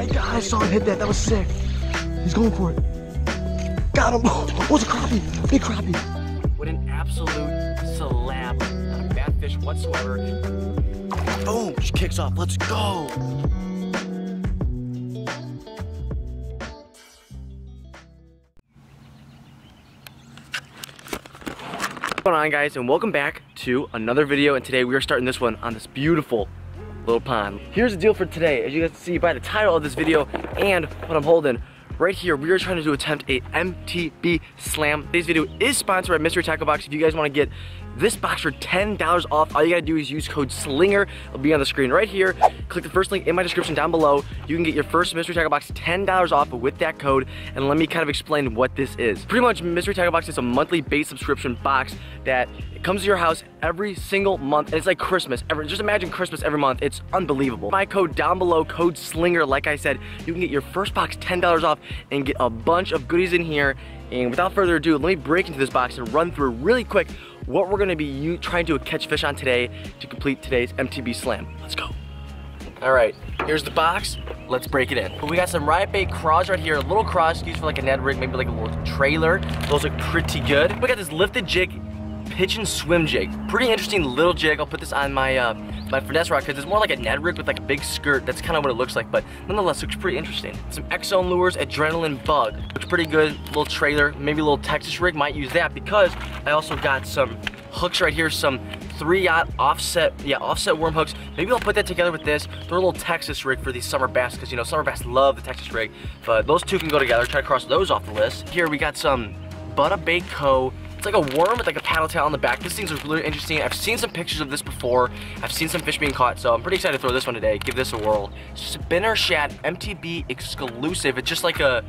my God, I saw him hit that. That was sick. He's going for it. Got him. Oh, it's a crappie. Big crappie. What an absolute slab. Not a bad fish whatsoever. Boom, she kicks off. Let's go. What's going on, guys, and welcome back to another video. And today we are starting this one on this beautiful little pond. Here's the deal for today. As you guys can see by the title of this video and what I'm holding right here, we are trying to attempt a MTB slam. Today's video is sponsored by Mystery Tackle Box. If you guys want to get this box for $10 off, all you gotta do is use code SLINGER. It'll be on the screen right here. Click the first link in my description down below. You can get your first Mystery Tackle Box $10 off with that code. And let me kind of explain what this is. Pretty much, Mystery Tackle Box is a monthly base subscription box that it comes to your house every single month. And it's like Christmas. Just imagine Christmas every month. It's unbelievable. My code down below, code SLINGER. Like I said, you can get your first box $10 off and get a bunch of goodies in here. And without further ado, let me break into this box and run through really quick what we're gonna be trying to catch fish on today to complete today's MTB slam. Let's go. All right, here's the box. Let's break it in. We got some riot bait craws right here. A little craws used for like a Ned rig, maybe like a little trailer. Those look pretty good. We got this lifted jig, pitch and swim jig. Pretty interesting little jig. I'll put this on my my finesse rod because it's more like a Ned rig with like a big skirt. That's kind of what it looks like, but nonetheless looks pretty interesting. Some X-Zone Lures Adrenaline Bug. Looks pretty good. Little trailer, maybe a little Texas rig. Might use that because I also got some hooks right here, some 3-aught offset worm hooks. Maybe I'll put that together with this. Throw a little Texas rig for these summer bass because you know summer bass love the Texas rig. But those two can go together. Try to cross those off the list. Here we got some Butter Bait Co. It's like a worm with like a paddle tail on the back. This thing's really interesting. I've seen some pictures of this before. I've seen some fish being caught, so I'm pretty excited to throw this one today. Give this a whirl. Spinner Shad MTB exclusive. It's just like a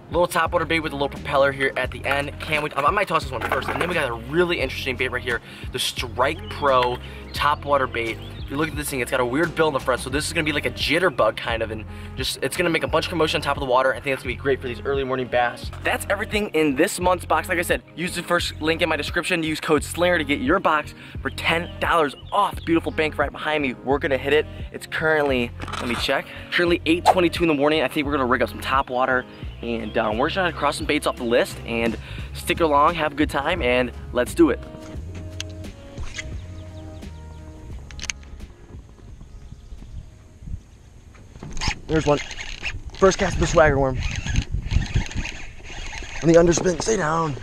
little topwater bait with a little propeller here at the end. Can't wait. I might toss this one first. And then we got a really interesting bait right here. The Strike Pro topwater bait. If you look at this thing, it's got a weird bill in the front, so this is gonna be like a jitterbug kind of, and just it's gonna make a bunch of commotion on top of the water. I think it's gonna be great for these early morning bass. That's everything in this month's box. Like I said, use the first link in my description. Use code SLINGER to get your box for $10 off. Beautiful bank right behind me. We're gonna hit it. It's currently, let me check, currently 8:22 in the morning. I think we're gonna rig up some top water, and we're trying to cross some baits off the list and stick along, have a good time, and let's do it. There's one. First cast of the swagger worm. On the underspin, stay down.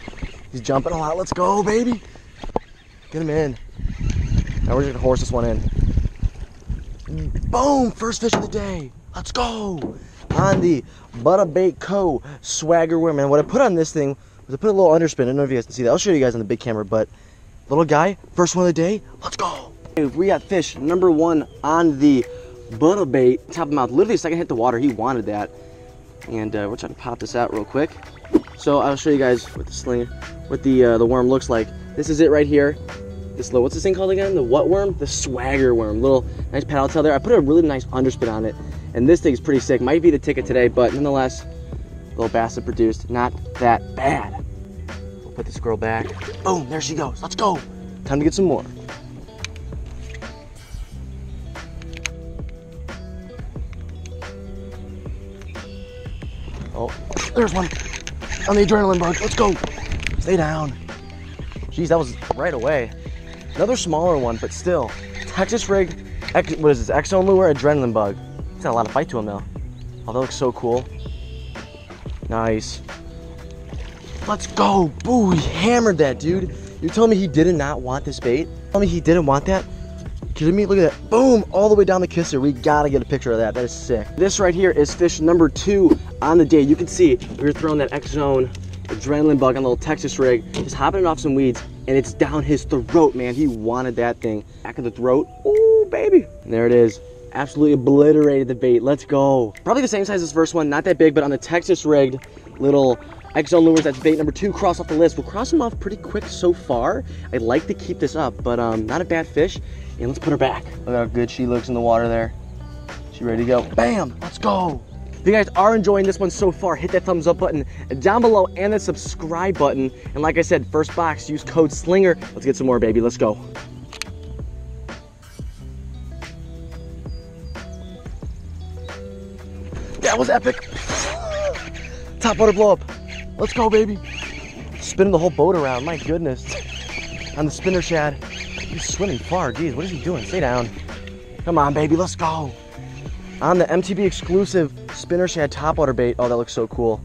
He's jumping a lot. Let's go, baby. Get him in. Now we're just gonna horse this one in. Boom! First fish of the day. Let's go. On the Butter Bait Co. swagger worm. And what I put on this thing was I put a little underspin. I don't know if you guys can see that. I'll show you guys on the big camera, but little guy, first one of the day. Let's go. We got fish number one on the Butter Bait, top of the mouth. Literally the second hit the water, he wanted that. And we're trying to pop this out real quick. So I'll show you guys what the sling, what the worm looks like. This is it right here. This little, what's this thing called again? The what worm? The swagger worm. Little nice paddle tail there. I put a really nice underspin on it. And this thing's pretty sick. Might be the ticket today, but nonetheless, little bass that produced. Not that bad. We'll put the squirrel back. Boom, there she goes. Let's go. Time to get some more. Oh, there's one on the adrenaline bug. Let's go. Stay down. Jeez, that was right away. Another smaller one, but still. Texas rig, what is this? X-Zone Lure Adrenaline Bug. It's got a lot of bite to him though. Oh, that looks so cool. Nice. Let's go. Boo, he hammered that, dude. You're telling me he did not want this bait? Tell me he didn't want that? Kidding me? Look at that. Boom, all the way down the kisser. We gotta get a picture of that. That is sick. This right here is fish number 2 on the day. You can see we were throwing that X-Zone Adrenaline Bug on a little Texas rig, just hopping it off some weeds, and it's down his throat, man. He wanted that thing. Back of the throat. Ooh, baby. And there it is. Absolutely obliterated the bait. Let's go. Probably the same size as the first one. Not that big, but on the Texas rigged little X-Zone Lures, that's bait number 2, cross off the list. We'll cross them off pretty quick so far. I'd like to keep this up, but not a bad fish. And let's put her back. Look how good she looks in the water there. She ready to go. Bam! Let's go. If you guys are enjoying this one so far, hit that thumbs up button down below and the subscribe button. And like I said, first box, use code SLINGER. Let's get some more, baby. Let's go. That was epic. Top water blow up. Let's go, baby. Spinning the whole boat around, my goodness. On the spinner shad. He's swimming far, geez, what is he doing? Stay down. Come on, baby, let's go. On the MTB exclusive spinner shad topwater bait. Oh, that looks so cool.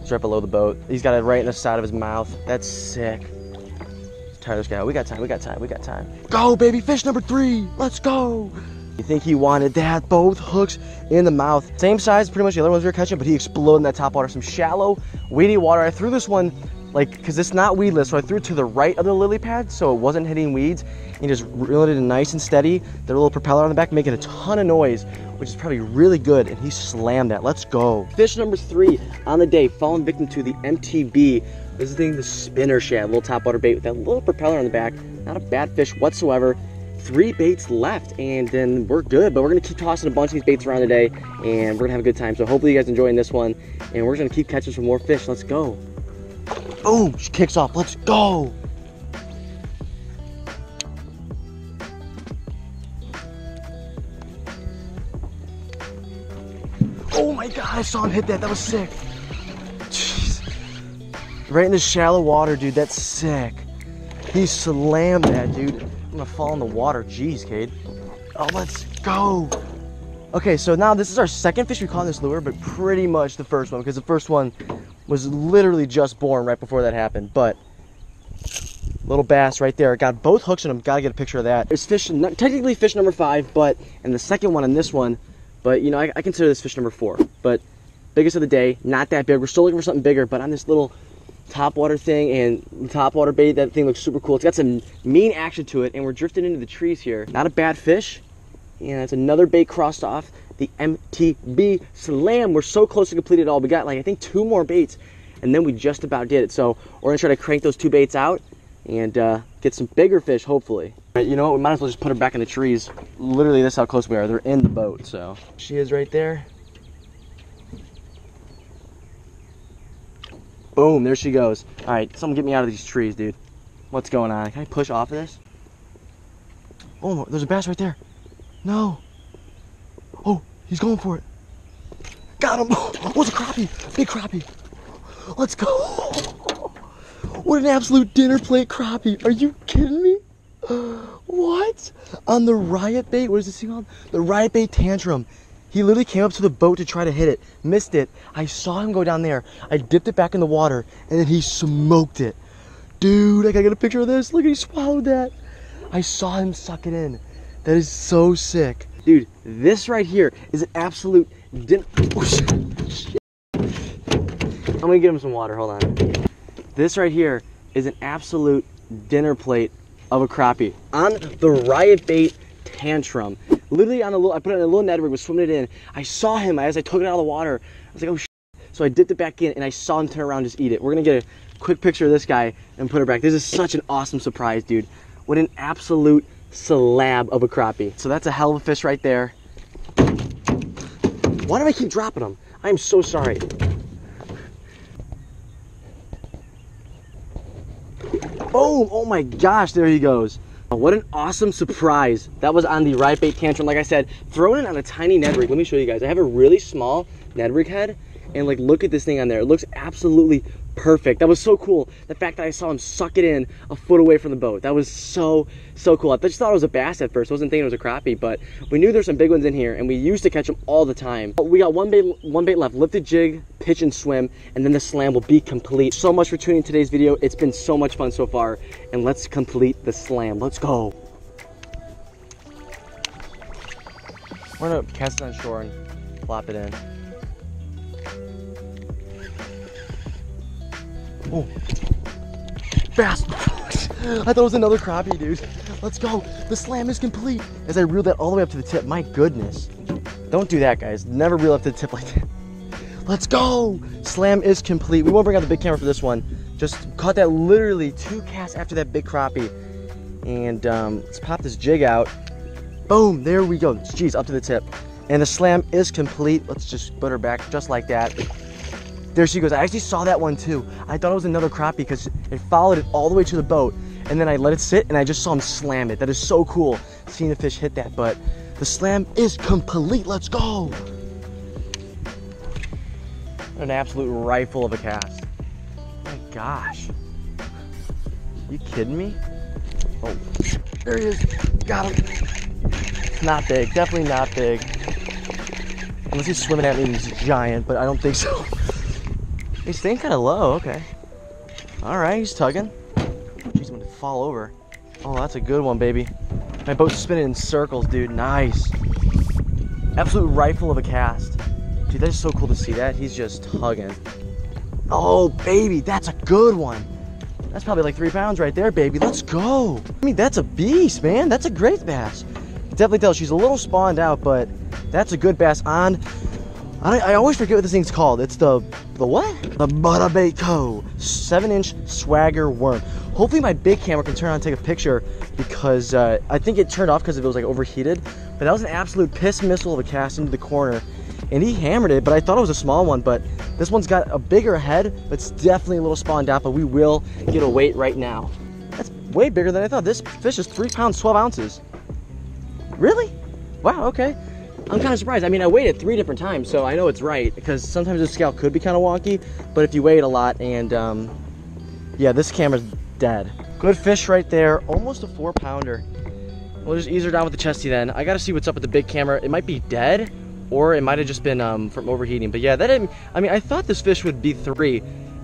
It's right below the boat. He's got it right in the side of his mouth. That's sick. Let's tire this guy out. We got time, we got time, we got time. Go, baby, fish number 3. Let's go. You think he wanted that? Both hooks in the mouth. Same size, pretty much the other ones we were catching, but he exploded in that top water. Some shallow, weedy water. I threw this one, like, because it's not weedless, so I threw it to the right of the lily pad, so it wasn't hitting weeds. And just reeled it in nice and steady. The little propeller on the back making a ton of noise, which is probably really good, and he slammed that. Let's go. Fish number 3 on the day, fallen victim to the MTB. This is the spinner shad, little topwater bait with that little propeller on the back. Not a bad fish whatsoever. 3 baits left, and then we're good, but we're gonna keep tossing a bunch of these baits around today, and we're gonna have a good time. So hopefully you guys enjoying this one, and we're gonna keep catching some more fish. Let's go. Boom, she kicks off, let's go. Oh my God, I saw him hit that. That was sick. Jeez. Right in the shallow water, dude. That's sick. He slammed that, dude. I'm gonna fall in the water. Jeez, Cade. Oh, let's go. Okay, so now this is our second fish we caught in this lure, but pretty much the first one, because the first one was literally just born right before that happened. But little bass right there. Got both hooks in them. Gotta get a picture of that. It's fish, technically fish number 5, but, and the second one on this one, but you know, I consider this fish number 4. But biggest of the day, not that big. We're still looking for something bigger, but on this little top water thing and top water bait, that thing looks super cool. It's got some mean action to it, and we're drifting into the trees here. Not a bad fish. And it's another bait crossed off the MTB slam. We're so close to complete it all. We got like, I think 2 more baits, and then we just about did it. So we're gonna try to crank those 2 baits out and get some bigger fish, hopefully. Right, you know what, we might as well just put her back in the trees. Literally, that's how close we are. They're in the boat, so. She is right there. Boom, there she goes. All right, someone get me out of these trees, dude. What's going on? Can I push off of this? Oh, there's a bass right there. No. Oh, he's going for it. Got him. Oh, it's a crappie. Big crappie. Let's go. What an absolute dinner plate crappie. Are you kidding me? What? On the riot bait, what is this thing called? The riot bait tantrum. He literally came up to the boat to try to hit it. Missed it. I saw him go down there. I dipped it back in the water, and then he smoked it. Dude, I gotta get a picture of this. Look, he swallowed that. I saw him suck it in. That is so sick. Dude, this right here is an absolute dinner. Oh, shit. I'm gonna get him some water, hold on. This right here is an absolute dinner plate of a crappie on the riot bait tantrum. Literally on a little, I put it in a little Ned rig, was swimming it in. I saw him as I took it out of the water. I was like, oh shit. So I dipped it back in and I saw him turn around and just eat it. We're gonna get a quick picture of this guy and put her back. This is such an awesome surprise, dude. What an absolute slab of a crappie. So that's a hell of a fish right there. Why do I keep dropping them? I'm so sorry. Boom! Oh my gosh, there he goes. What an awesome surprise. That was on the riot bait tantrum. Like I said, throwing it on a tiny Ned rig. Let me show you guys. I have a really small Ned rig head, and like, look at this thing on there. It looks absolutely perfect. That was so cool. The fact that I saw him suck it in a foot away from the boat. That was so cool. I just thought it was a bass at first. I wasn't thinking it was a crappie, but we knew there's some big ones in here, and we used to catch them all the time. We got one bait left. Lifted jig, pitch and swim, and then the slam will be complete. So much for tuning in today's video. It's been so much fun so far, and let's complete the slam. Let's go. We're gonna cast it on shore and flop it in. Oh, bass. I thought it was another crappie, dude. Let's go. The slam is complete. As I reeled that all the way up to the tip. My goodness. Don't do that, guys. Never reel up to the tip like that. Let's go. Slam is complete. We won't bring out the big camera for this one. Just caught that literally 2 casts after that big crappie. And let's pop this jig out. Boom. There we go. Jeez, up to the tip. And the slam is complete. Let's just put her back just like that. There she goes. I actually saw that one too. I thought it was another crappie because it followed it all the way to the boat, and then I let it sit and I just saw him slam it. That is so cool seeing the fish hit that, but the slam is complete. Let's go. An absolute rifle of a cast. My gosh. You kidding me? Oh, there he is. Got him. Not big, definitely not big. Unless he's swimming at me, he's giant, but I don't think so. He's staying kind of low, okay. All right, he's tugging. Jeez, I'm gonna fall over. Oh, that's a good one, baby. My boat's spinning in circles, dude, nice. Absolute rifle of a cast. Dude, that's so cool to see that. He's just tugging. Oh, baby, that's a good one. That's probably like 3 pounds right there, baby. Let's go. I mean, that's a beast, man. That's a great bass. Definitely tell she's a little spawned out, but that's a good bass on. I always forget what this thing's called. It's the what? The Butterbait Co. 7-inch swagger worm. Hopefully my big camera can turn on and take a picture because I think it turned off because it was like overheated. But that was an absolute piss missile of a cast into the corner. And he hammered it, but I thought it was a small one, but this one's got a bigger head, but it's definitely a little spawned out, but we will get a weight right now. That's way bigger than I thought. This fish is 3 pounds, 12 ounces. Really? Wow, okay. I'm kind of surprised. I mean, I weighed it 3 different times, so I know it's right, because sometimes the scale could be kind of wonky, but if you weigh it a lot, and yeah, this camera's dead. Good fish right there, almost a 4-pounder. We'll just ease her down with the chesty then. I gotta see what's up with the big camera. It might be dead, or it might have just been from overheating. But yeah, that didn't, I mean, I thought this fish would be 3,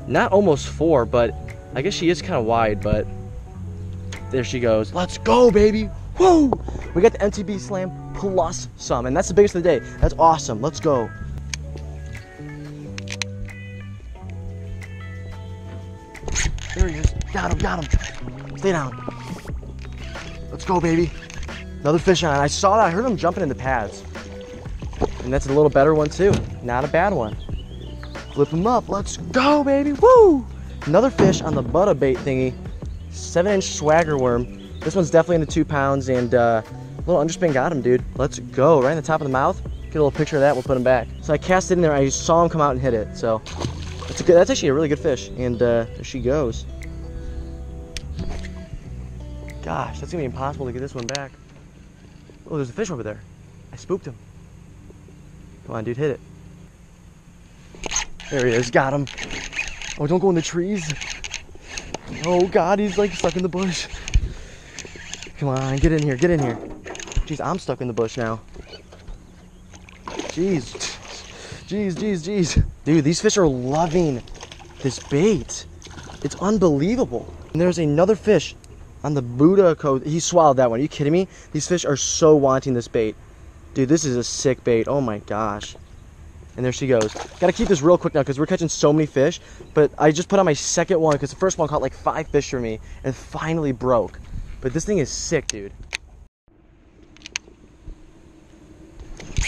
not almost 4, but I guess she is kind of wide, but there she goes. Let's go, baby. Woo! We got the MTB Slam plus some, and that's the biggest of the day. That's awesome. Let's go. There he is. Got him, got him. Stay down. Let's go, baby. Another fish on. I saw that. I heard him jumping in the pads. And that's a little better one too. Not a bad one. Flip him up. Let's go, baby. Woo! Another fish on the Butterbait thingy. 7-inch swagger worm. This one's definitely into 2 pounds, and a little underspin got him, dude. Let's go. Right in the top of the mouth. Get a little picture of that. We'll put him back. So I cast it in there. I saw him come out and hit it. So that's actually a really good fish. And there she goes. Gosh, that's gonna be impossible to get this one back. Oh, there's a fish over there. I spooked him. Come on, dude, hit it. There he is, got him. Oh, don't go in the trees. Oh God, he's like stuck in the bush. Come on, get in here, get in here. Jeez, I'm stuck in the bush now. Jeez, jeez. Dude, these fish are loving this bait. It's unbelievable. And there's another fish on the Buddha code. He swallowed that one. Are you kidding me? These fish are so wanting this bait. Dude, this is a sick bait. Oh my gosh. And there she goes. Gotta keep this real quick now because we're catching so many fish. But I just put on my second one because the first one caught like 5 fish for me and finally broke. But this thing is sick, dude.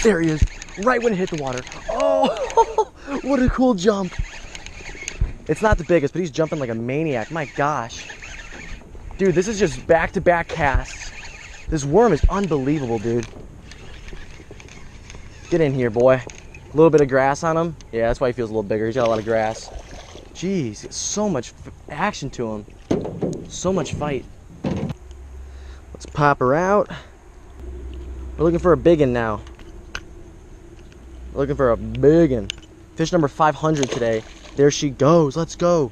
There he is. Right when it hit the water. Oh, what a cool jump. It's not the biggest, but he's jumping like a maniac. My gosh. Dude, this is just back-to-back casts. This worm is unbelievable, dude. Get in here, boy. A little bit of grass on him. Yeah, that's why he feels a little bigger. He's got a lot of grass. Jeez, so much action to him. So much fight. Let's pop her out. We're looking for a biggin now. We're looking for a biggin. Fish number 500 today. There she goes. Let's go.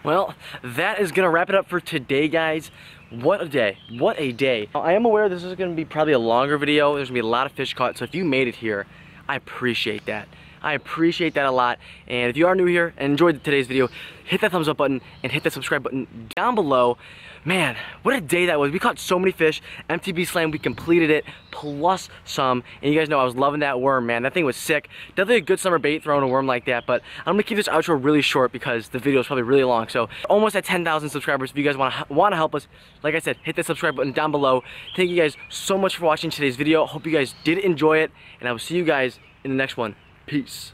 Well, that is gonna wrap it up for today, guys. What a day. What a day. I am aware this is gonna be probably a longer video. There's gonna be a lot of fish caught, so if you made it here, I appreciate that. I appreciate that a lot. And if you are new here and enjoyed today's video, hit that thumbs up button and hit that subscribe button down below. Man, what a day that was. We caught so many fish. MTB Slam, we completed it, plus some. And you guys know I was loving that worm, man. That thing was sick. Definitely a good summer bait throwing a worm like that. But I'm gonna keep this outro really short because the video is probably really long. So almost at 10,000 subscribers. If you guys want to help us, like I said, hit that subscribe button down below. Thank you guys so much for watching today's video. Hope you guys did enjoy it. And I will see you guys in the next one. Peace.